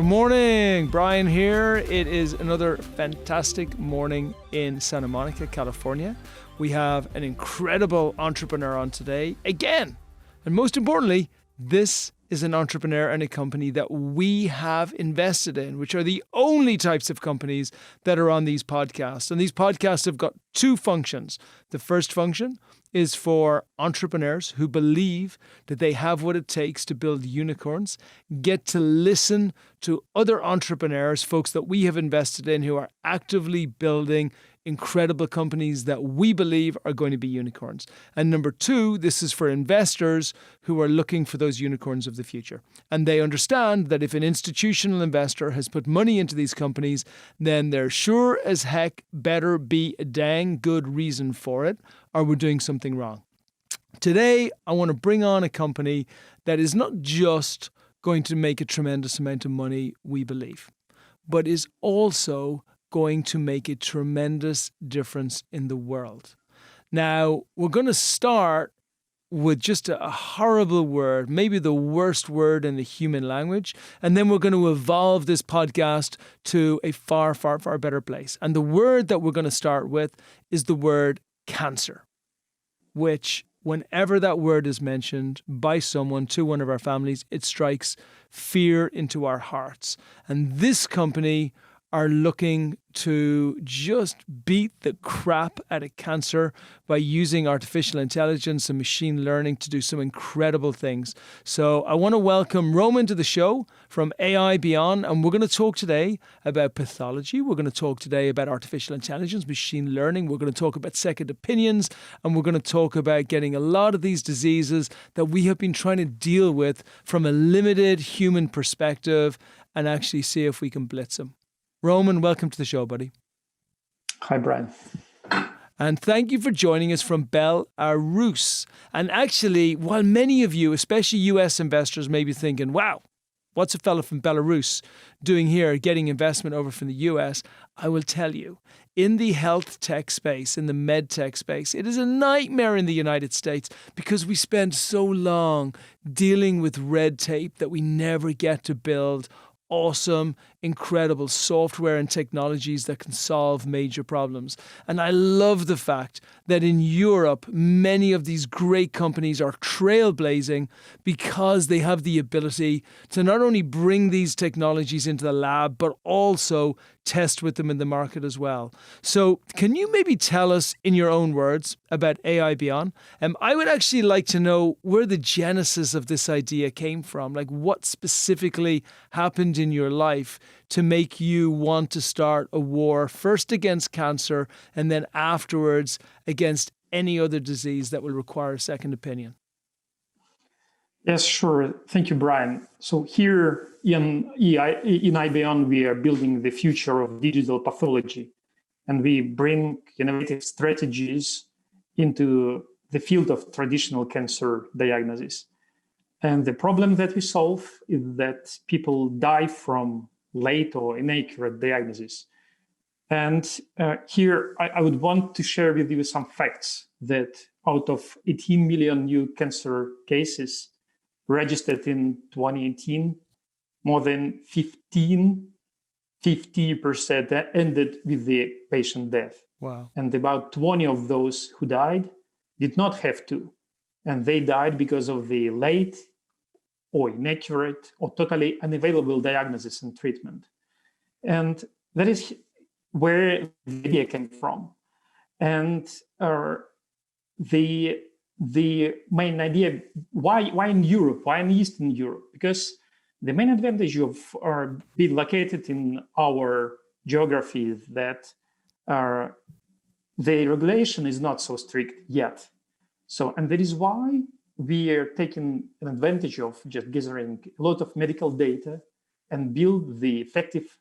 Good morning, Brian here. It is another fantastic morning in Santa Monica, California. We have an incredible entrepreneur on today again. And most importantly, this is an entrepreneur and a company that we have invested in, which are the only types of companies that are on these podcasts. And these podcasts have got two functions. The first function is for entrepreneurs who believe that they have what it takes to build unicorns, get to listen to other entrepreneurs, folks that we have invested in who are actively building incredible companies that we believe are going to be unicorns. And number two, this is for investors who are looking for those unicorns of the future. And they understand that if an institutional investor has put money into these companies, then there sure as heck better be a dang good reason for it, or we're doing something wrong. Today, I want to bring on a company that is not just going to make a tremendous amount of money, we believe, but is also going to make a tremendous difference in the world. Now, we're going to start with just a horrible word, maybe the worst word in the human language, and then we're going to evolve this podcast to a far, far, far better place. And the word that we're going to start with is the word cancer, which whenever that word is mentioned by someone to one of our families, it strikes fear into our hearts. And this company are looking to just beat the crap out of cancer by using artificial intelligence and machine learning to do some incredible things. So I want to welcome Roman to the show from AiBion, and we're going to talk today about pathology. We're going to talk today about artificial intelligence, machine learning. We're going to talk about second opinions, and we're going to talk about getting a lot of these diseases that we have been trying to deal with from a limited human perspective and actually see if we can blitz them. Roman, welcome to the show, buddy. Hi, Brian. And thank you for joining us from Belarus. And actually, while many of you, especially US investors, may be thinking, wow, what's a fellow from Belarus doing here, getting investment over from the US? I will tell you, in the health tech space, in the med tech space, it is a nightmare in the United States because we spend so long dealing with red tape that we never get to build awesome, incredible software and technologies that can solve major problems. And I love the fact that in Europe, many of these great companies are trailblazing because they have the ability to not only bring these technologies into the lab, but also test with them in the market as well. So can you maybe tell us in your own words about AiBion? I would actually like to know where the genesis of this idea came from, like what specifically happened in your life to make you want to start a war first against cancer and then afterwards against any other disease that will require a second opinion. Yes, sure. Thank you, Brian. So here in AiBion, we are building the future of digital pathology, and we bring innovative strategies into the field of traditional cancer diagnosis. And the problem that we solve is that people die from late or inaccurate diagnosis. And here I would want to share with you some facts that out of 18 million new cancer cases registered in 2018, more than 50% ended with the patient death. Wow. And about 20 of those who died did not have to. And they died because of the late or inaccurate or totally unavailable diagnosis and treatment. And that is where the idea came from. And the main idea, why in Europe, why in Eastern Europe? Because the main advantage of being located in our geography is that the regulation is not so strict yet. So, and that is why we are taking an advantage of just gathering a lot of medical data and build the effective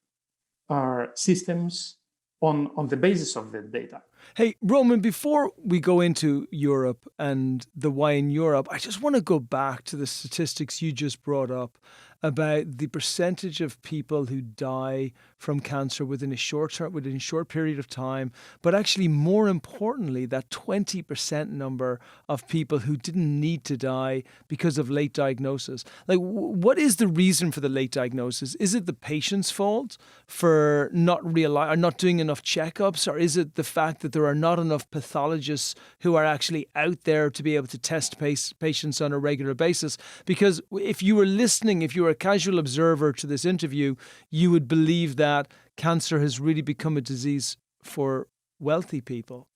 systems on the basis of that data. Hey, Roman, before we go into Europe and the why in Europe, I just want to go back to the statistics you just brought up about the percentage of people who die from cancer within within a short period of time, but actually more importantly, that 20% number of people who didn't need to die because of late diagnosis. Like, what is the reason for the late diagnosis? Is it the patient's fault for not doing enough checkups, or is it the fact that there are not enough pathologists who are actually out there to be able to test patients on a regular basis? Because if you were a casual observer to this interview, you would believe that cancer has really become a disease for wealthy people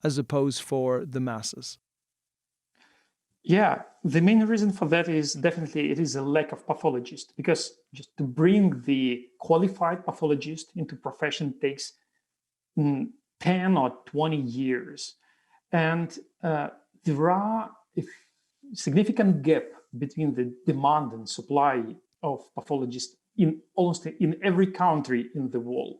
as opposed for the masses. Yeah, the main reason for that is definitely it is a lack of pathologists, because just to bring the qualified pathologist into profession takes 10 or 20 years. And there are a significant gap between the demand and supply of pathologists in almost in every country in the world.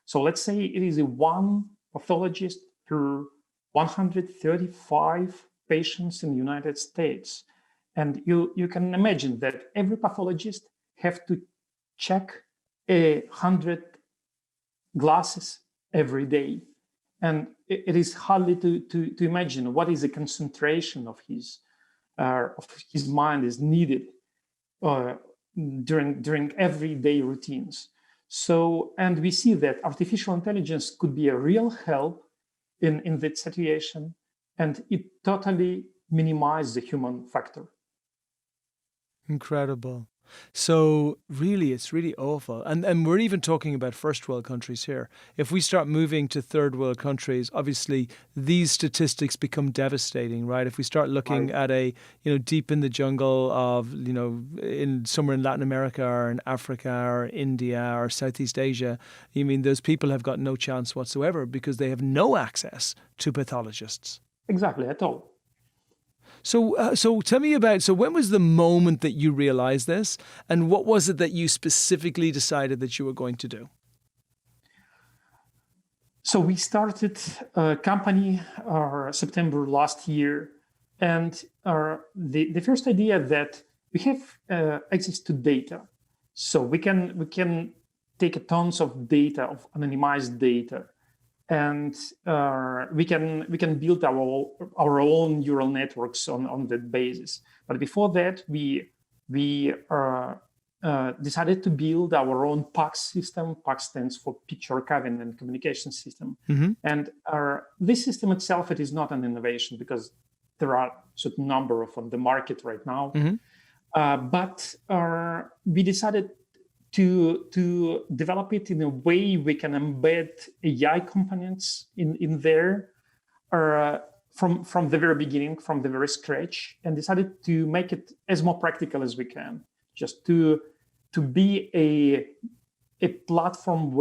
So let's say it is a one pathologist per 135 patients in the United States. And you can imagine that every pathologist have to check 100 glasses every day. And it is hardly to imagine what is the concentration of his mind is needed during everyday routines. So, and we see that artificial intelligence could be a real help in that situation, and it totally minimizes the human factor. Incredible. So really, it's really awful. And we're even talking about first world countries here. If we start moving to third world countries, obviously these statistics become devastating, right? If we start looking at deep in the jungle of, in somewhere in Latin America or in Africa or India or Southeast Asia, those people have got no chance whatsoever because they have no access to pathologists. Exactly, at all. So tell me so when was the moment that you realized this, and what was it that you specifically decided that you were going to do? So we started a company September last year, and the first idea that we have access to data, so we can take tons of data, of anonymized data. And we can build our own neural networks on that basis. But before that, we decided to build our own PACS system. PACS stands for Picture Archiving and Communication System. Mm-hmm. And this system itself, it is not an innovation because there are a certain number on the market right now. Mm-hmm. But we decided to develop it in a way we can embed AI components in there from the very beginning, from the very scratch, and decided to make it as more practical as we can, just to be a platform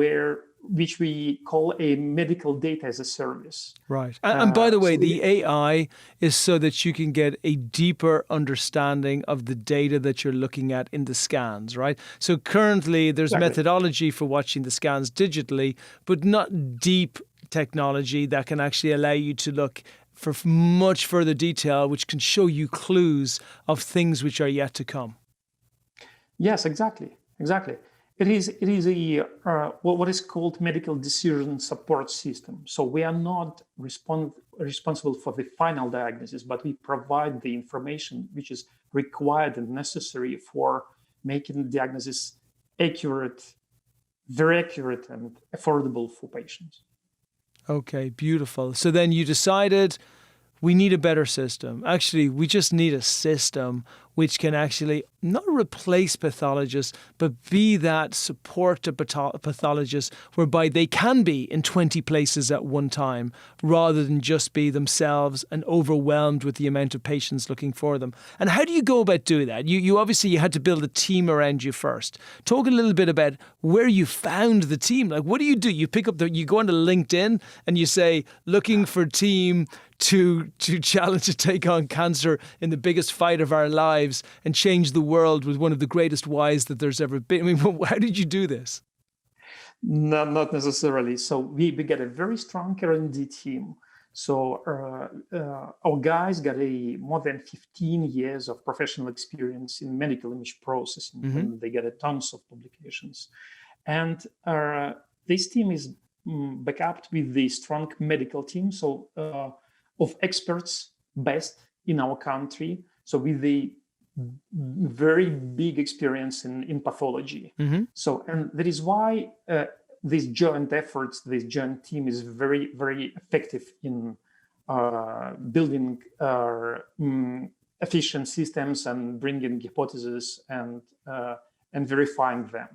which we call a medical data as a service. Right. And by the way, the AI is so that you can get a deeper understanding of the data that you're looking at in the scans, right? So currently there's methodology for watching the scans digitally, but not deep technology that can actually allow you to look for much further detail, which can show you clues of things which are yet to come. Yes, exactly. It is what is called medical decision support system. So we are not responsible for the final diagnosis, but we provide the information which is required and necessary for making the diagnosis accurate, very accurate and affordable for patients. Okay, beautiful. So then you decided we need a better system. Actually, we just need a system which can actually not replace pathologists, but be that support to pathologists whereby they can be in 20 places at one time rather than just be themselves and overwhelmed with the amount of patients looking for them. And how do you go about doing that? You obviously you had to build a team around you first. Talk a little bit about where you found the team. Like, what do? You pick up you go onto LinkedIn and you say, looking for team to challenge to take on cancer in the biggest fight of our lives and change the world with one of the greatest whys that there's ever been. I mean, how did you do this? Not necessarily. So we get a very strong R&D team. So our guys got more than 15 years of professional experience in medical image processing, and they get tons of publications. And this team is backed up with the strong medical team, so of experts best in our country. So with the very big experience in pathology. So, and that is why these joint efforts, this joint team is very, very effective in building efficient systems and bringing hypotheses and verifying them.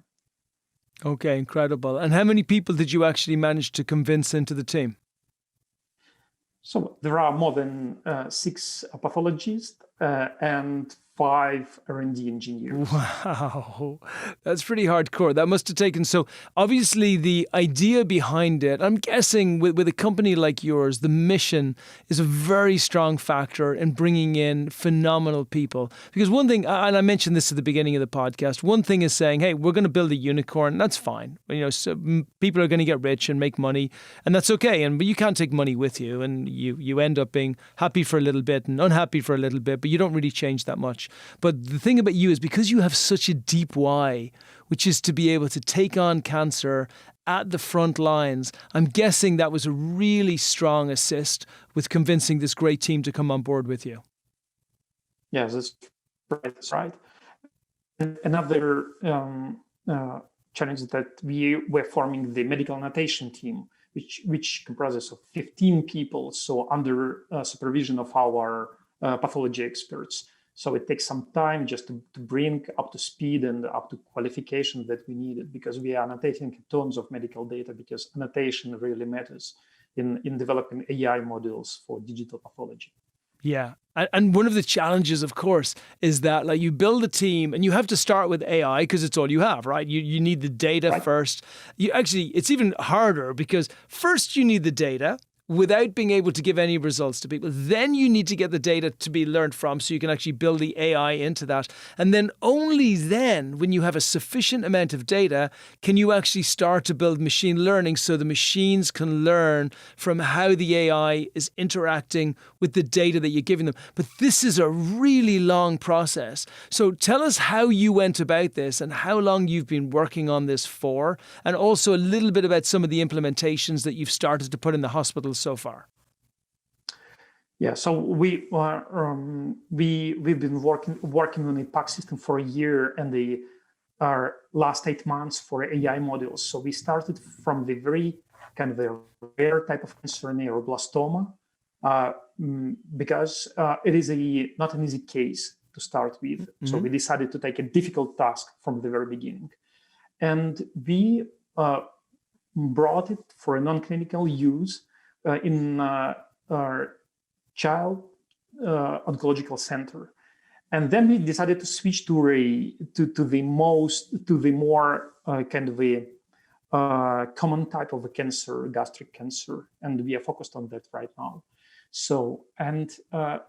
Okay, incredible. And how many people did you actually manage to convince into the team? So there are more than 6 pathologists and 5 R&D engineers. Wow, that's pretty hardcore. That must have taken, so obviously the idea behind it, I'm guessing with a company like yours, the mission is a very strong factor in bringing in phenomenal people. Because one thing, and I mentioned this at the beginning of the podcast, one thing is saying, hey, we're going to build a unicorn. That's fine. So people are going to get rich and make money, and that's okay. But you can't take money with you, and you end up being happy for a little bit and unhappy for a little bit, but you don't really change that much. But the thing about you is because you have such a deep why, which is to be able to take on cancer at the front lines, I'm guessing that was a really strong assist with convincing this great team to come on board with you. Yes, that's right. And another challenge that we were forming the medical annotation team, which comprises of 15 people, so under supervision of our pathology experts. So it takes some time just to bring up to speed and up to qualification that we needed, because we are annotating tons of medical data, because annotation really matters in developing AI models for digital pathology. Yeah. And one of the challenges, of course, is that like you build a team and you have to start with AI because it's all you have, right? You need the data first. It's even harder because first you need the data without being able to give any results to people. Then you need to get the data to be learned from so you can actually build the AI into that. And then only then, when you have a sufficient amount of data, can you actually start to build machine learning so the machines can learn from how the AI is interacting with the data that you're giving them. But this is a really long process. So tell us how you went about this and how long you've been working on this for, and also a little bit about some of the implementations that you've started to put in the hospitals so far. Yeah, so we've been working on a PAC system for a year, and our last 8 months for AI models. So we started from the very kind of a rare type of cancer, neuroblastoma, because it is not an easy case to start with. Mm-hmm. So we decided to take a difficult task from the very beginning, and we brought it for a non-clinical use in our child oncological center, and then we decided to switch to the more kind of a common type of a cancer, gastric cancer, and we are focused on that right now. So, and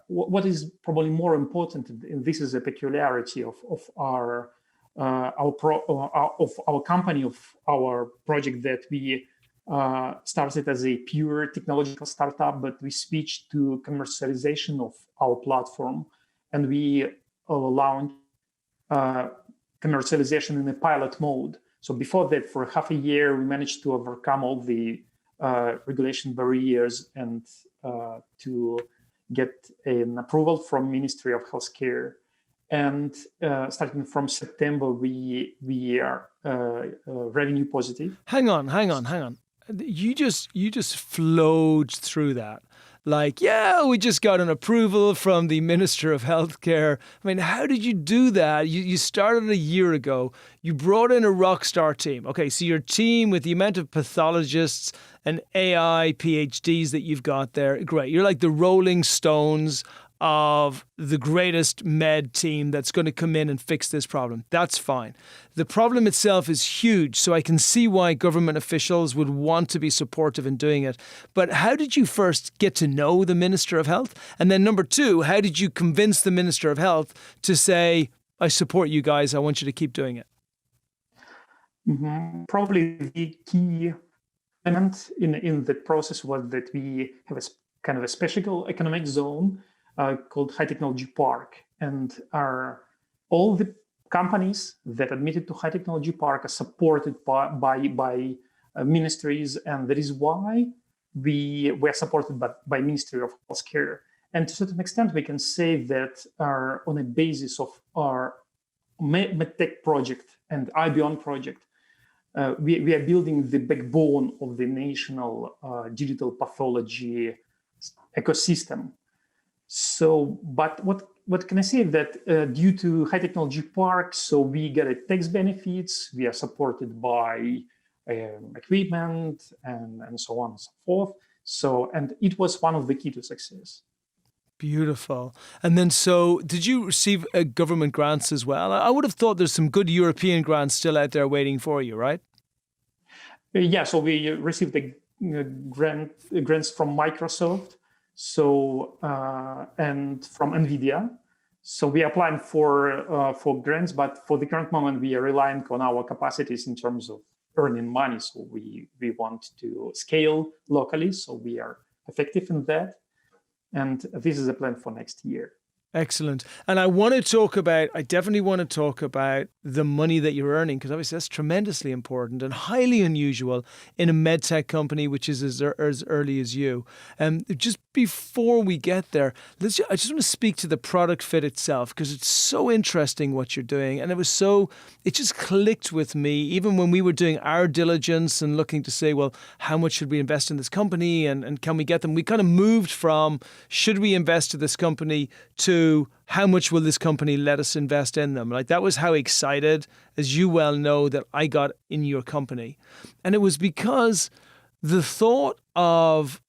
what is probably more important, and this is a peculiarity of our company, of our project, that we started as a pure technological startup, but we switched to commercialization of our platform, and we launched commercialization in a pilot mode. So before that, for half a year, we managed to overcome all the regulation barriers and to get an approval from Ministry of Healthcare. And starting from September, we are revenue positive. Hang on. You just flowed through that. Like, yeah, we just got an approval from the Minister of Healthcare. I mean, how did you do that? You started a year ago. You brought in a rock star team. Okay, so your team, with the amount of pathologists and AI PhDs that you've got there, great. You're like the Rolling Stones of the greatest med team that's going to come in and fix this problem. That's fine. The problem itself is huge, so I can see why government officials would want to be supportive in doing it. But how did you first get to know the Minister of Health? And then number two, how did you convince the Minister of Health to say, I support you guys, I want you to keep doing it? Probably the key element in the process was that we have a kind of a special economic zone called High Technology Park, and all the companies that admitted to High Technology Park are supported by ministries, and that is why we were supported by Ministry of Healthcare. And to a certain extent, we can say that on a basis of our MedTech project and AiBion project, we are building the backbone of the national digital pathology ecosystem. So, but what can I say that due to High Technology Park, so we get a tax benefits, we are supported by equipment and so on and so forth. So, and it was one of the key to success. Beautiful. And then, so did you receive government grants as well? I would have thought there's some good European grants still out there waiting for you, right? Yeah, so we received the grants from Microsoft, so and from NVIDIA. So we are applying for grants, but for the current moment, we are relying on our capacities in terms of earning money. So we want to scale locally, so we are effective in that. And this is a plan for next year. Excellent. And I definitely want to talk about the money that you're earning, because obviously that's tremendously important and highly unusual in a medtech company, which is as early as you. Just before we get there, I just want to speak to the product fit itself, because it's so interesting what you're doing. And it just clicked with me, even when we were doing our diligence and looking to say, well, how much should we invest in this company and can we get them? We kind of moved from, should we invest in this company, to how much will this company let us invest in them? Like, that was how excited, as you well know, that I got in your company. And it was because the thought of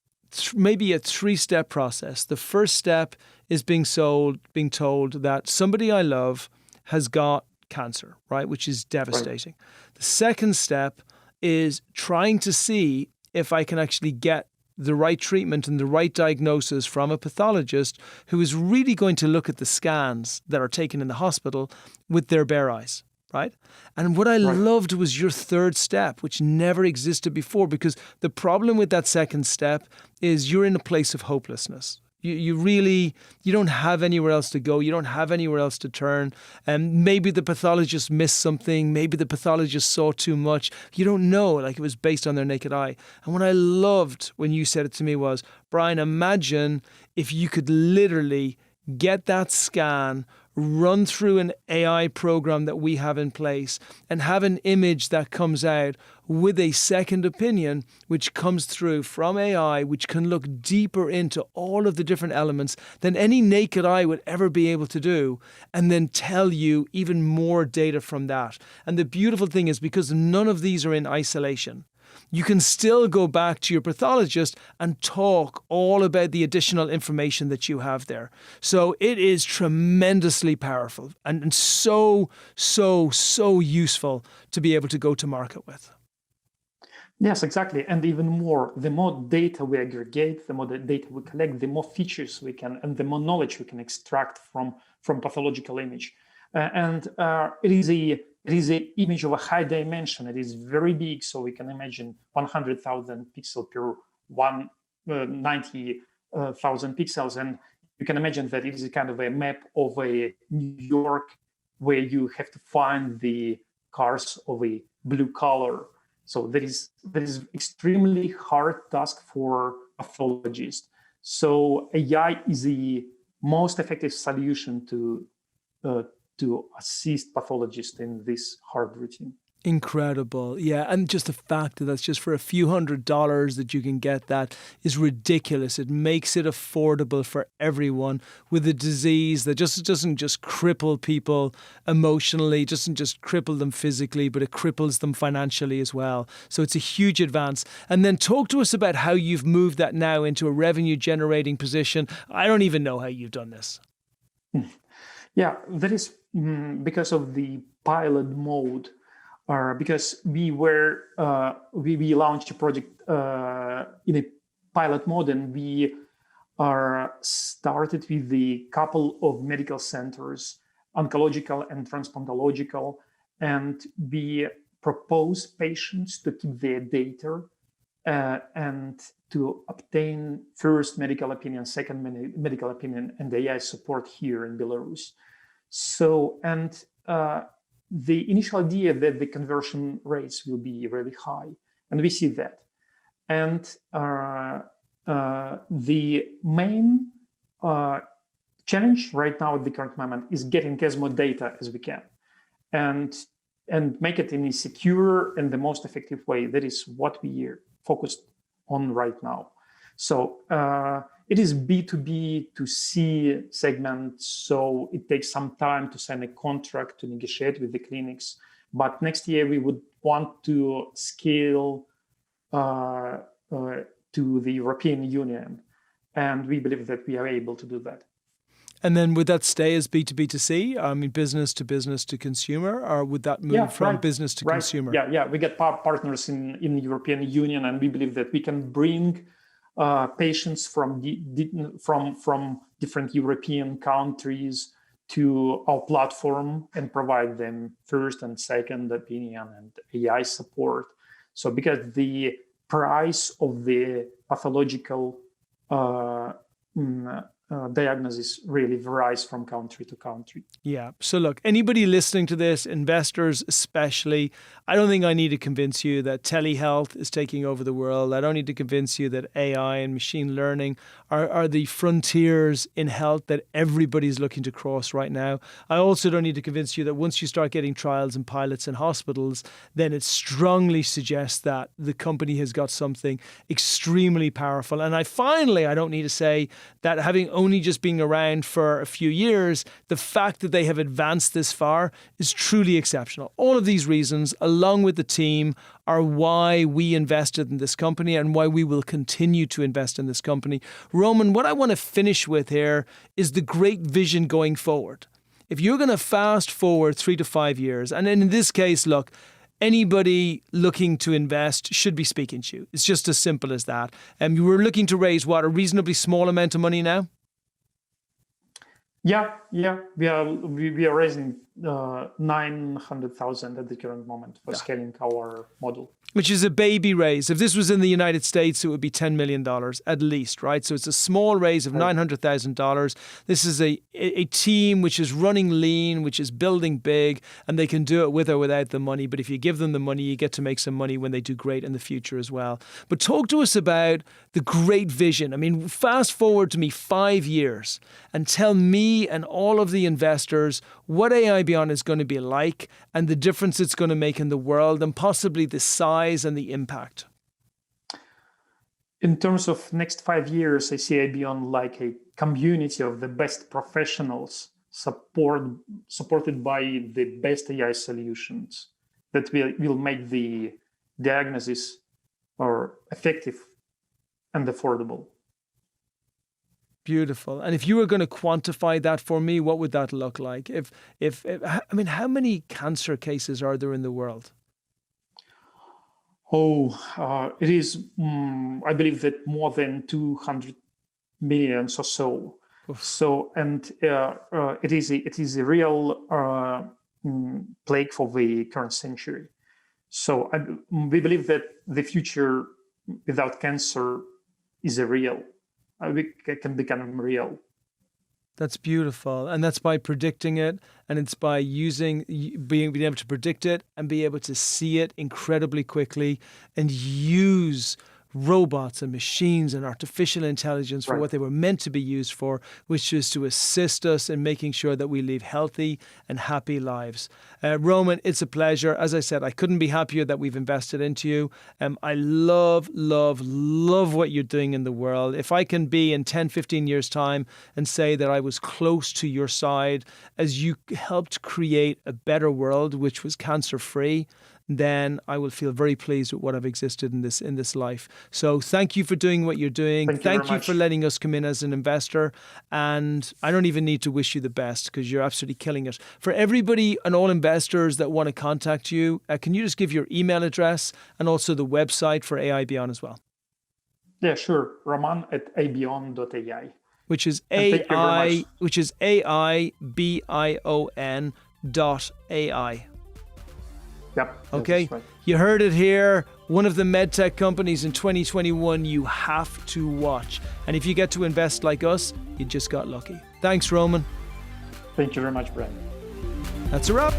maybe a 3-step process. The first step is being told that somebody I love has got cancer, right? Which is devastating. Right. The second step is trying to see if I can actually get the right treatment and the right diagnosis from a pathologist who is really going to look at the scans that are taken in the hospital with their bare eyes, right? And what I loved was your third step, which never existed before, because the problem with that second step is you're in a place of hopelessness. You don't have anywhere else to go. You don't have anywhere else to turn. And maybe the pathologist missed something. Maybe the pathologist saw too much. You don't know, like it was based on their naked eye. And what I loved when you said it to me was, Brian, imagine if you could literally get that scan, run through an AI program that we have in place, and have an image that comes out with a second opinion, which comes through from AI, which can look deeper into all of the different elements than any naked eye would ever be able to do, and then tell you even more data from that. And the beautiful thing is, because none of these are in isolation, you can still go back to your pathologist and talk all about the additional information that you have there. So it is tremendously powerful and so useful to be able to go to market with. Yes, exactly. And even more, the more data we aggregate, the more data we collect, the more features we can, and the more knowledge we can extract from pathological image. It is an image of a high dimension. It is very big, so we can imagine 100,000 pixels per 90,000 pixels. And you can imagine that it is a kind of a map of a New York where you have to find the cars of a blue color. So that is extremely hard task for pathologists. So AI is the most effective solution to assist pathologists in this hard routine. Incredible. Yeah. And just the fact that that's just for a few $100s that you can get that is ridiculous. It makes it affordable for everyone with a disease that doesn't just cripple people emotionally, doesn't just cripple them physically, but it cripples them financially as well. So it's a huge advance. And then talk to us about how you've moved that now into a revenue generating position. I don't even know how you've done this. Yeah, that is because of the pilot mode. Because we launched a project in a pilot mode, and we started with the couple of medical centers, oncological and transplantological, and we propose patients to keep their data and to obtain first medical opinion, second medical opinion, and AI support here in Belarus. So, and the initial idea that the conversion rates will be really high, and we see that. And the main challenge right now at the current moment is getting as much data as we can, and make it in a secure and the most effective way. That is what we are focused on right now. So it is B2B to C segment, so it takes some time to sign a contract, to negotiate with the clinics. But next year we would want to scale to the European Union, and we believe that we are able to do that. And then would that stay as B2B to C? I mean, business to consumer, or would that move from business to consumer? Yeah. We get partners in the European Union, and we believe that we can bring patients from different European countries to our platform and provide them first and second opinion and AI support. So because the price of the pathological diagnosis really varies from country to country. Yeah. So look, anybody listening to this, investors especially, I don't think I need to convince you that telehealth is taking over the world. I don't need to convince you that AI and machine learning are the frontiers in health that everybody's looking to cross right now. I also don't need to convince you that once you start getting trials and pilots in hospitals, then it strongly suggests that the company has got something extremely powerful. And I don't need to say that having only just been around for a few years, the fact that they have advanced this far is truly exceptional. All of these reasons, along with the team, are why we invested in this company and why we will continue to invest in this company. Roman, what I want to finish with here is the great vision going forward. If you're going to fast forward 3 to 5 years, and in this case, look, anybody looking to invest should be speaking to you. It's just as simple as that. And you were looking to raise what, a reasonably small amount of money now? Yeah. We are raising 900,000 at the current moment for scaling our model. Which is a baby raise. If this was in the United States, it would be $10 million at least, right? So it's a small raise of $900,000. This is a team which is running lean, which is building big, and they can do it with or without the money. But if you give them the money, you get to make some money when they do great in the future as well. But talk to us about the great vision. I mean, fast forward to me 5 years and tell me and all of the investors what AiBion is going to be like and the difference it's going to make in the world and possibly the size and the impact. In terms of next 5 years, I see AiBion like a community of the best professionals supported by the best AI solutions that will make the diagnosis or effective and affordable. Beautiful. And if you were going to quantify that for me, what would that look like? How many cancer cases are there in the world? It is, I believe that more than 200 million or so. Oof. So, and it is a real plague for the current century. So we believe that the future without cancer is a real. It can become real. That's beautiful. And that's by predicting it. And it's by being able to predict it and be able to see it incredibly quickly and use robots and machines and artificial intelligence for what they were meant to be used for, which is to assist us in making sure that we live healthy and happy lives. Roman, it's a pleasure. As I said, I couldn't be happier that we've invested into you. I love what you're doing in the world. If I can be in 10, 15 years' time and say that I was close to your side as you helped create a better world, which was cancer-free, then I will feel very pleased with what I've existed in this life. So thank you for doing what you're doing. Thank you for letting us come in as an investor. And I don't even need to wish you the best because you're absolutely killing it. For everybody and all investors that want to contact you, can you just give your email address and also the website for AiBion as well? Yeah, sure. Roman at aibion.ai. Which is AiBion.ai. Yep. Okay. That's right. You heard it here. One of the medtech companies in 2021 you have to watch. And if you get to invest like us, you just got lucky. Thanks, Roman. Thank you very much, Brian. That's a wrap.